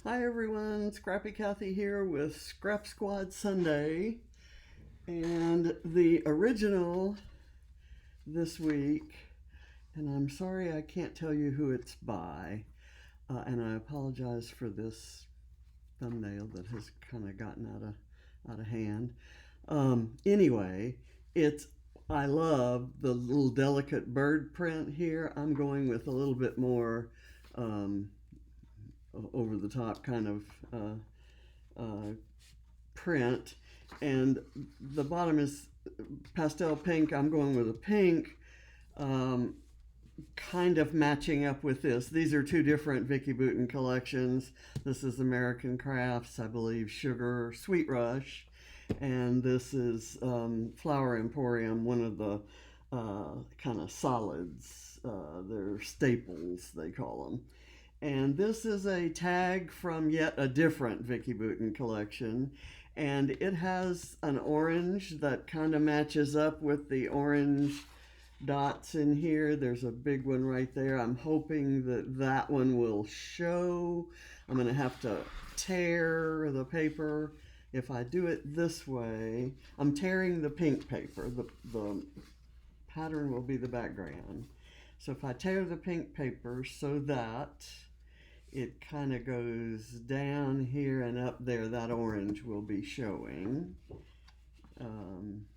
Hi everyone, Scrappy Kathy here with Scrap Squad Sunday. And the original this week, and I'm sorry I can't tell you who it's by, and I apologize for this thumbnail that has kind of gotten out of hand. Anyway, it's I love the little delicate bird print here. I'm going with a little bit more um, over the top kind of print, and the bottom is pastel pink. I'm going with a pink, um, kind of matching up with this. These are two different Vicki Boutin collections. This is American Crafts, I believe, Sugar Sweet Rush, and this is Flower Emporium, one of the kind of solids. They're staples, they call them. And this is a tag from yet a different Vicki Boutin collection. And it has an orange that kind of matches up with the orange dots in here. There's a big one right there. I'm hoping that that one will show. I'm going to have to tear the paper. If I do it this way, I'm tearing the pink paper. The pattern will be the background. So if I tear the pink paper so that it kind of goes down here and up there, that orange will be showing,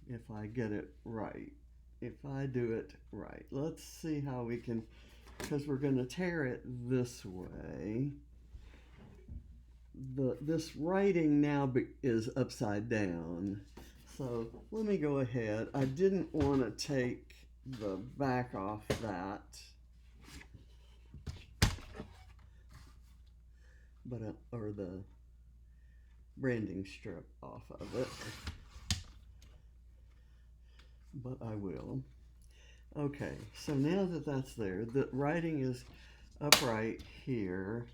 if I get it right. If I do it right. Let's see how we can, because we're going to tear it this way. This writing now is upside down. So let me go ahead. I didn't want to take the back off that, but or the branding strip off of it, but I will. Okay, so now that that's there, the writing is upright here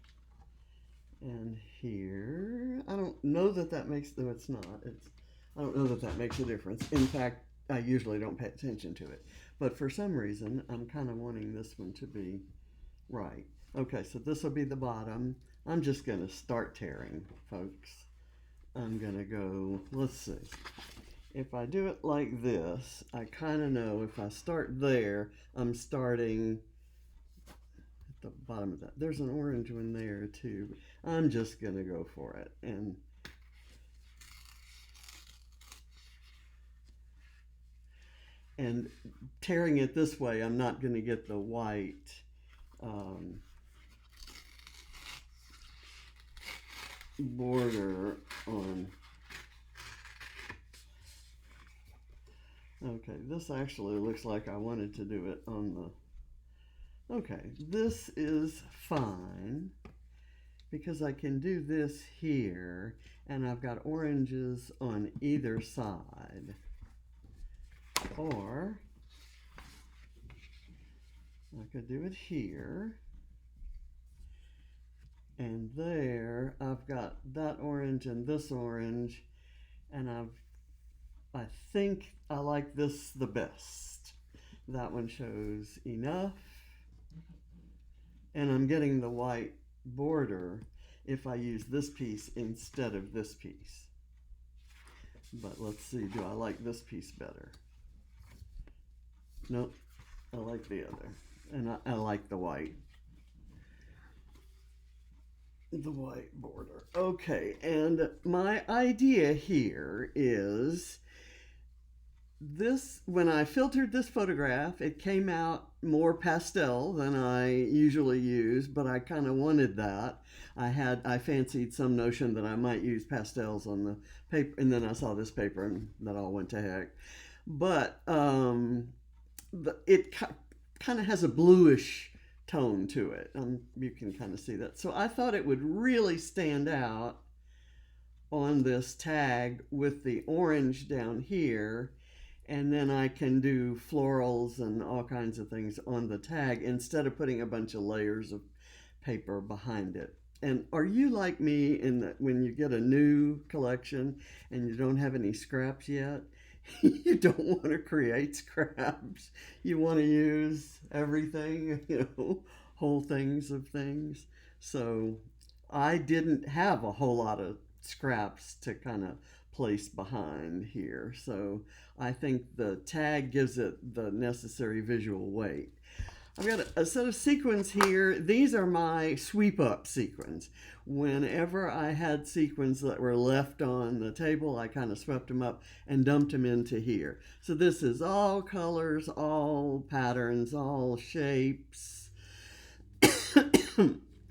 and here. I don't know that that makes, though it's not, I don't know that that makes a difference. In fact, I usually don't pay attention to it, but for some reason I'm kind of wanting this one to be right. Okay, so this will be the bottom. I'm just going to start tearing, folks. I'm going to go, let's see. If I do it like this, I kind of know if I start there, I'm starting at the bottom of that. There's an orange one there too. I'm just going to go for it. And tearing it this way, I'm not going to get the white border on. Okay, this actually looks like I wanted to do it on the, okay, this is fine because I can do this here and I've got oranges on either side. Or I could do it here. And there I've got that orange and this orange, and I think I like this the best. That one shows enough, and I'm getting the white border if I use this piece instead of this piece. But let's see, do I like this piece better? Nope, I like the other, and I like the white. The white border. Okay, and my idea here is this, when I filtered this photograph, it came out more pastel than I usually use, but I kind of wanted that. I fancied some notion that I might use pastels on the paper, and then I saw this paper and that all went to heck. But it kind of has a bluish tone to it. You can kind of see that. So I thought it would really stand out on this tag with the orange down here, and then I can do florals and all kinds of things on the tag instead of putting a bunch of layers of paper behind it. And are you like me in that when you get a new collection and you don't have any scraps yet, you don't want to create scraps. You want to use everything, whole things of things. So I didn't have a whole lot of scraps to kind of place behind here. So I think the tag gives it the necessary visual weight. I've got a set of sequins here. These are my sweep up sequins. Whenever I had sequins that were left on the table, I kind of swept them up and dumped them into here. So this is all colors, all patterns, all shapes.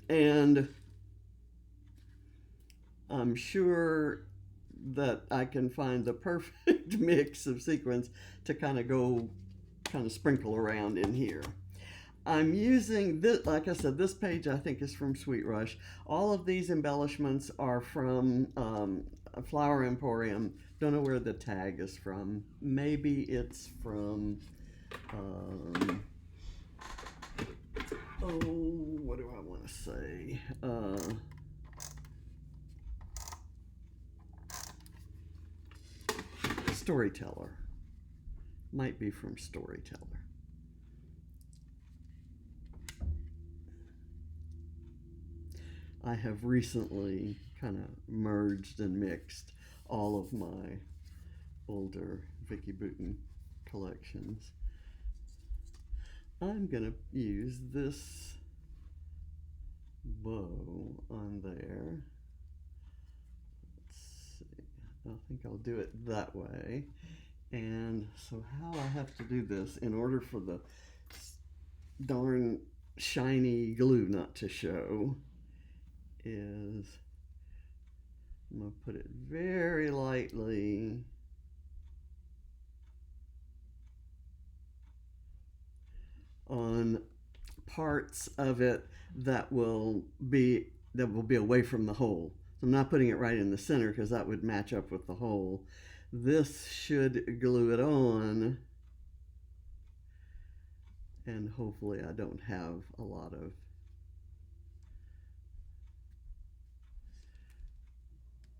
And I'm sure that I can find the perfect mix of sequins to kind of sprinkle around in here. I'm using this, like I said, this page I think is from Sweet Rush. All of these embellishments are from Flower Emporium. Don't know where the tag is from. Maybe it's from, what do I want to say? Storyteller. Might be from Storyteller. I have recently kind of merged and mixed all of my older Vicki Boutin collections. I'm gonna use this bow on there. Let's see, I think I'll do it that way. And so how I have to do this in order for the darn shiny glue not to show is I'm going to put it very lightly on parts of it that will be away from the hole. So I'm not putting it right in the center because that would match up with the hole. This should glue it on, and hopefully I don't have a lot of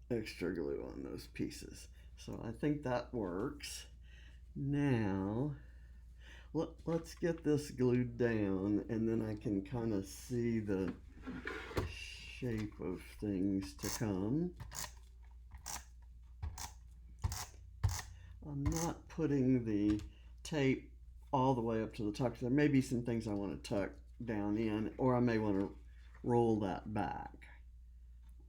extra glue on those pieces. So I think that works. Now let's get this glued down, and then I can kind of see the shape of things to come. I'm not putting the tape all the way up to the top because there may be some things I want to tuck down in, or I may want to roll that back.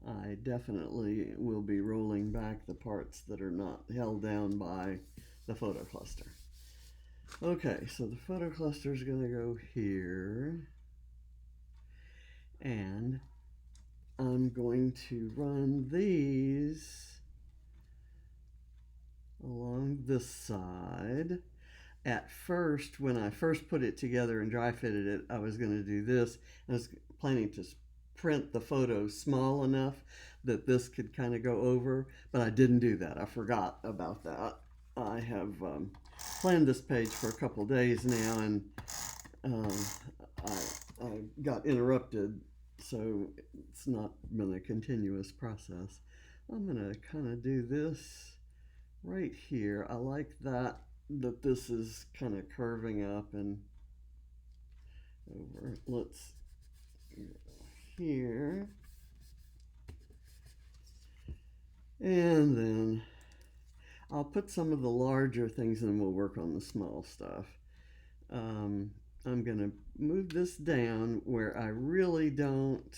I definitely will be rolling back the parts that are not held down by the photo cluster. Okay, so the photo cluster is going to go here, and I'm going to run these along this side. At first, when I first put it together and dry fitted it, I was going to do this. I was planning to print the photo small enough that this could kind of go over, but I didn't do that. I forgot about that. I have planned this page for a couple days now, and I got interrupted, so it's not been a continuous process. I'm going to kind of do this right here. I like that this is kind of curving up and over. Let's go here, and then I'll put some of the larger things and we'll work on the small stuff. I'm going to move this down where I really don't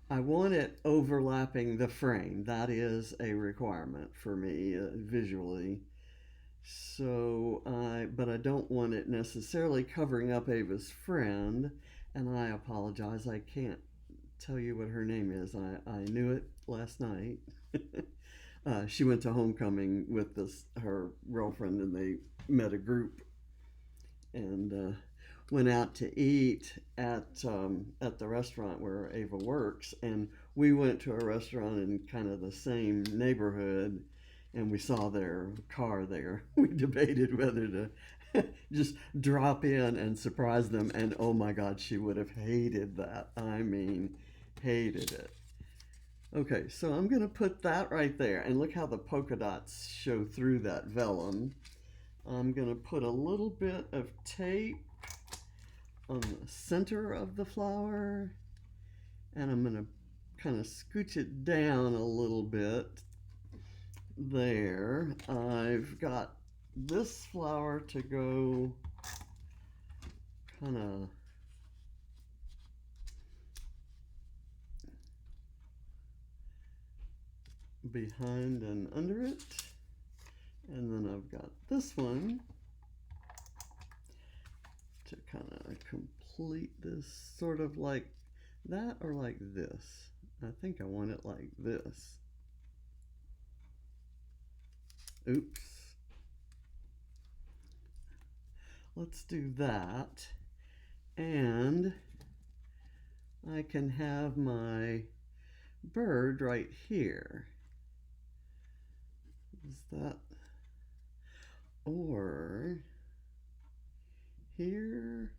I want it overlapping the frame. That is a requirement for me visually. So, but I don't want it necessarily covering up Ava's friend, and I apologize, I can't tell you what her name is. I knew it last night. She went to homecoming with her girlfriend, and they met a group and went out to eat at the restaurant where Ava works, and we went to a restaurant in kind of the same neighborhood, and we saw their car there. We debated whether to just drop in and surprise them, and oh my God, she would have hated that. I mean, hated it. Okay, so I'm gonna put that right there, and look how the polka dots show through that vellum. I'm gonna put a little bit of tape on the center of the flower, and I'm going to kind of scooch it down a little bit. There, I've got this flower to go kind of behind and under it, and then I've got this one to kind of complete this, sort of like that or like this. I think I want it like this. Oops. Let's do that, and I can have my bird right here. Is that, or here?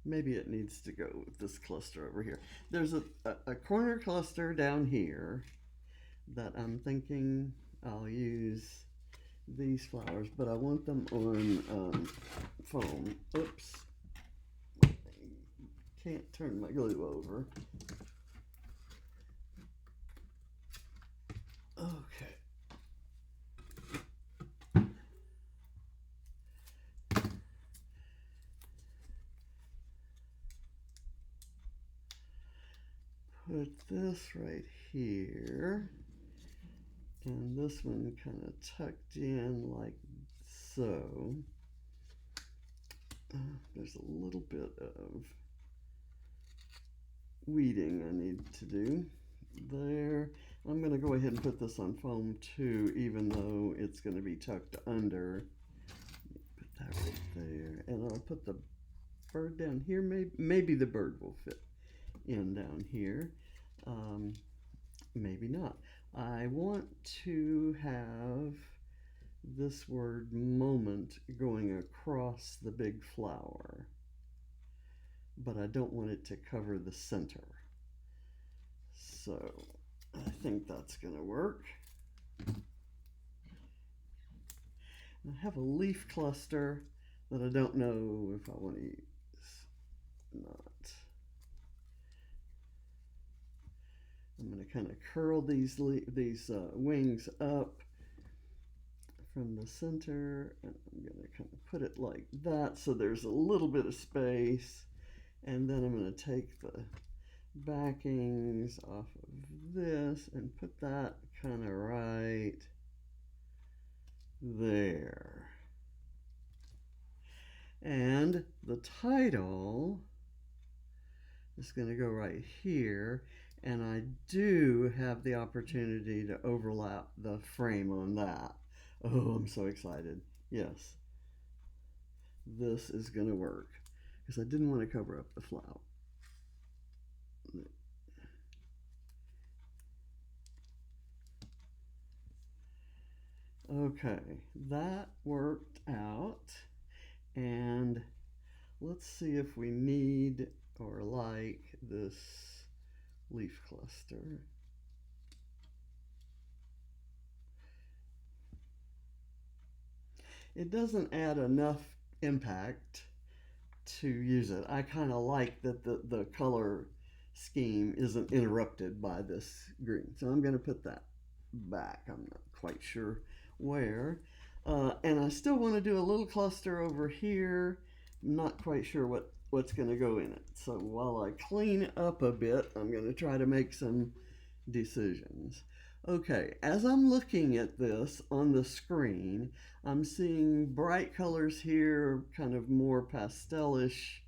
Maybe it needs to go with this cluster over here. There's a corner cluster down here that I'm thinking I'll use these flowers, but I want them on foam. Oops. Can't turn my glue over. Okay. Put this right here, and this one kind of tucked in like so. There's a little bit of weeding I need to do there. I'm going to go ahead and put this on foam too, even though it's going to be tucked under. Put that right there, and I'll put the bird down here. Maybe the bird will fit in down here. Maybe not. I want to have this word moment going across the big flower, but I don't want it to cover the center. So I think that's going to work. I have a leaf cluster that I don't know if I want to use. Not. I'm going to kind of curl these wings up from the center, and I'm going to kind of put it like that so there's a little bit of space, and then I'm going to take the backings off of this and put that kind of right there. And the title is going to go right here, and I do have the opportunity to overlap the frame on that. Oh, I'm so excited. Yes, this is going to work, because I didn't want to cover up the flower. Okay, that worked out, and let's see if we need or like this leaf cluster. It doesn't add enough impact to use it. I kind of like that the color scheme isn't interrupted by this green. So I'm going to put that back. I'm not quite sure where. And I still want to do a little cluster over here. I'm not quite sure what's going to go in it. So while I clean up a bit, I'm going to try to make some decisions. Okay, as I'm looking at this on the screen, I'm seeing bright colors here, kind of more pastelish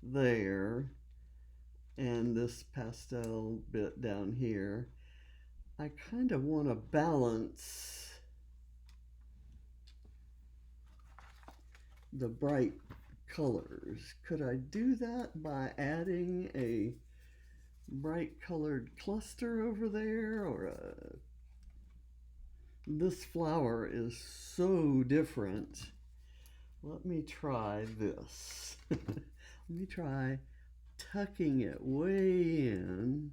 there, and this pastel bit down here. I kind of want to balance the bright colors. Could I do that by adding a bright colored cluster over there, or this flower is so different. Let me try this. Let me try tucking it way in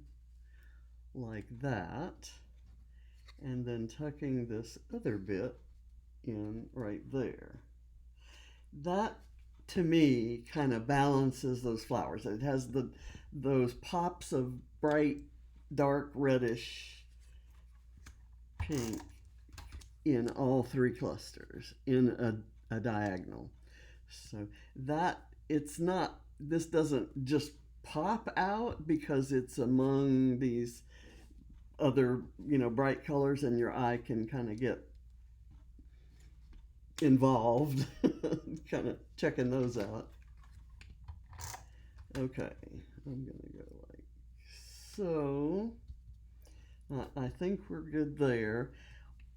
like that, and then tucking this other bit in right there. That to me, kind of balances those flowers. It has those pops of bright, dark reddish pink in all three clusters in a diagonal. So that it's not, this doesn't just pop out because it's among these other, bright colors, and your eye can kind of get involved, kind of checking those out. Okay, I'm gonna go like so. I think we're good there.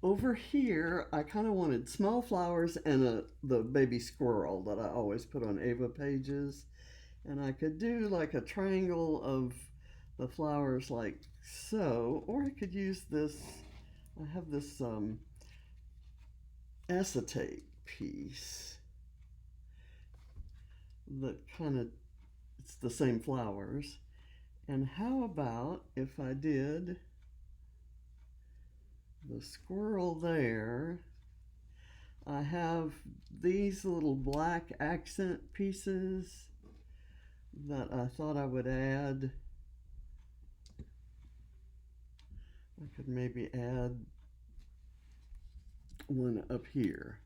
Over here, I kind of wanted small flowers and the baby squirrel that I always put on Ava pages. And I could do like a triangle of the flowers like so, or I could use this, I have this acetate piece that kind of, it's the same flowers. And how about if I did the squirrel there? I have these little black accent pieces that I thought I would add. I could maybe add one up here.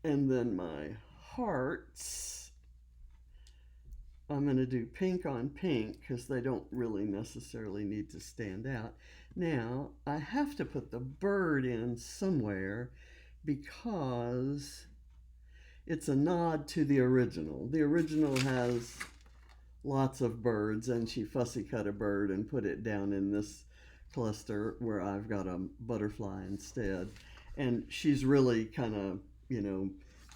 And then my hearts, I'm going to do pink on pink because they don't really necessarily need to stand out. Now, I have to put the bird in somewhere because it's a nod to the original. The original has lots of birds, and she fussy cut a bird and put it down in this cluster where I've got a butterfly instead. And she's really kind of,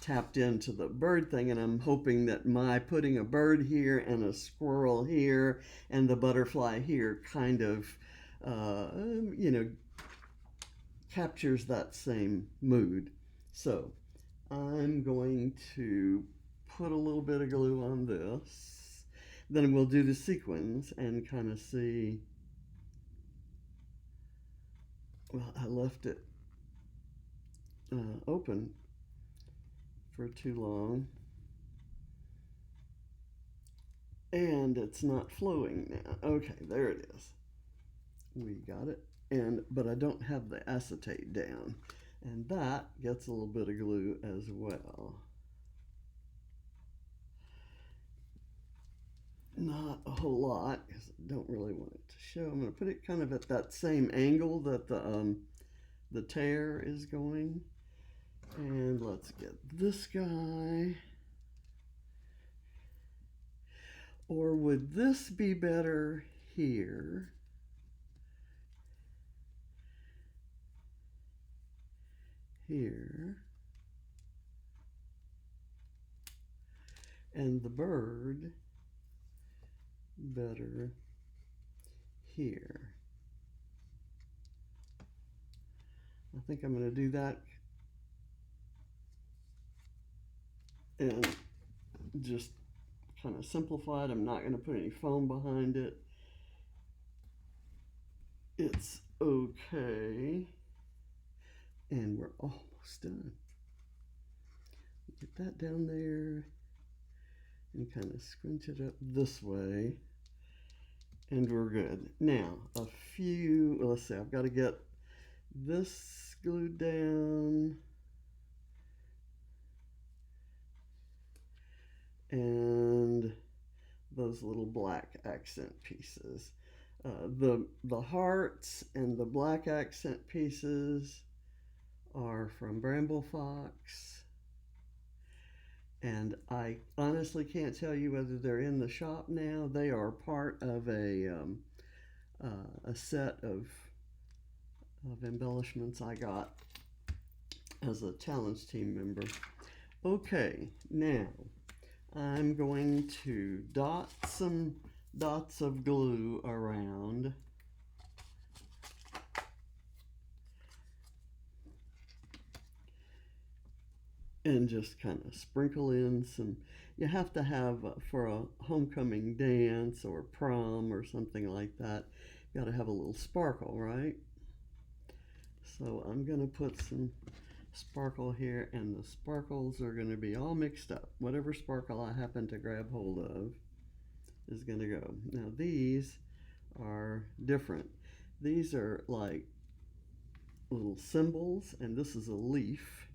tapped into the bird thing, and I'm hoping that my putting a bird here and a squirrel here and the butterfly here kind of, captures that same mood. So I'm going to put a little bit of glue on this. Then we'll do the sequins and kind of see. Well, I left it open for too long, and it's not flowing now. Okay, there it is. We got it. But I don't have the acetate down, and that gets a little bit of glue as well. Not a whole lot because I don't really want it to show. I'm going to put it kind of at that same angle that the tear is going. And let's get this guy. Or would this be better here? Here. And the bird better here. I think I'm going to do that and just kind of simplify it. I'm not going to put any foam behind it. It's okay. And we're almost done. Get that down there and kind of scrunch it up this way. And we're good. Now, let's see, I've got to get this glued down. And those little black accent pieces. The hearts and the black accent pieces are from Bramble Fox. And I honestly can't tell you whether they're in the shop now. They are part of a set of embellishments I got as a challenge team member. Okay, now I'm going to dot some dots of glue around. And just kind of sprinkle in some. You have to have, for a homecoming dance or prom or something like that, you got to have a little sparkle, right? So I'm going to put some sparkle here, and the sparkles are going to be all mixed up. Whatever sparkle I happen to grab hold of is going to go. Now these are different. These are like little symbols, and this is a leaf.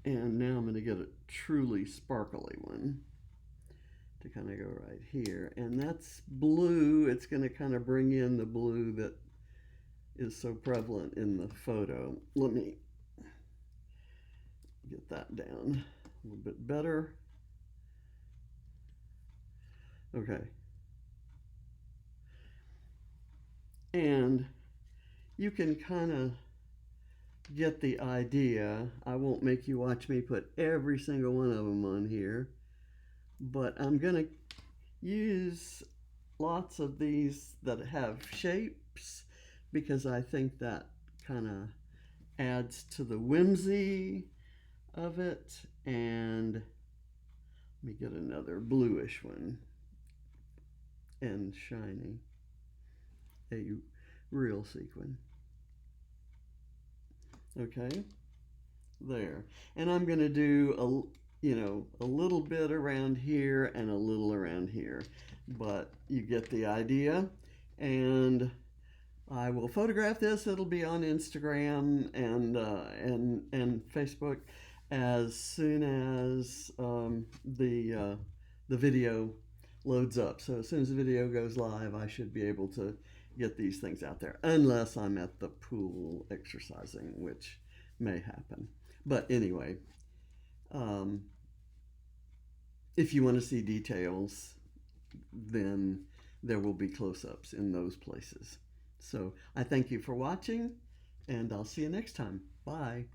And now I'm going to get a truly sparkly one to kind of go right here. And that's blue. It's going to kind of bring in the blue that is so prevalent in the photo. Let me get that down a little bit better. Okay. And you can kind of get the idea. I won't make you watch me put every single one of them on here, but I'm going to use lots of these that have shapes because I think that kind of adds to the whimsy of it. And let me get another bluish one and shiny, a real sequin. Okay, there. And I'm going to do a little bit around here and a little around here, but you get the idea. And I will photograph this. It'll be on Instagram and Facebook as soon as the video loads up. So as soon as the video goes live, I should be able to get these things out there, unless I'm at the pool exercising, which may happen. But anyway, if you want to see details, then there will be close-ups in those places. So I thank you for watching, and I'll see you next time. Bye.